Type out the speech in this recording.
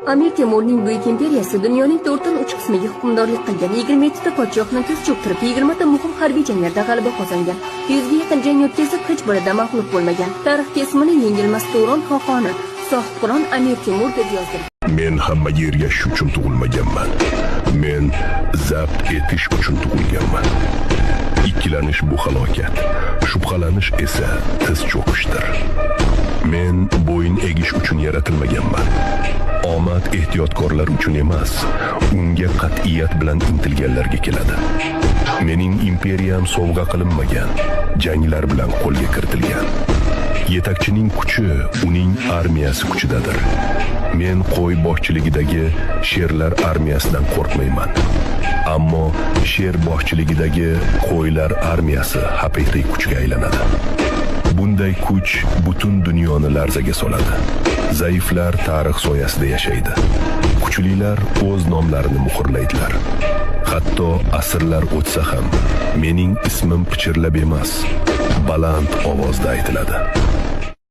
Amir Temurning Buyuk imperiyasi dunyoning 4/3 qismiga hukmdorlik qilgan. 27 ta podshohni tiz cho'ktirib, 20 ta muhim harbiy janglarda g'alaba qozongan. 100 ga yaqin jang o'tkazib, hech birida mag'lub bo'lmagan. Tarixga ismini yengilmas Turon xoqoni Sohibqiron Amir Temur deb yozdi. Men hamma yerga shu uchun tug'ilmaganman. Men zabt etish uchun tug'ilganman. Ikkilanish bu halokat, shubhalanish esa tiz cho'kishdir. Men bo'yin egish uchun yaratilmaganman. Omad ehtiyotkorlar uchun emas, unga qat'iyat bilan intilganlarga keladi. Mening imperiyam sovg'a qilinmagan, janglar bilan qo'lga kiritilgan. Yetakchining kuchi uning armiyasi kuchidadir. Men qo'y boshchiligidagi sherlar armiyasidan qo'rqmayman. Ammo sher boshchiligidagi qo'ylar armiyasi haqiqiy kuchga aylanadi. Bunday kuch butun dunyoni larzaga soladi. Zaiflar tarix soyasida yashaydi. Kuchlilar o'z nomlarini muhrlaydilar. Hatto asrlar o'tsa ham mening ismim pichirlab emas, baland ovozda aytiladi.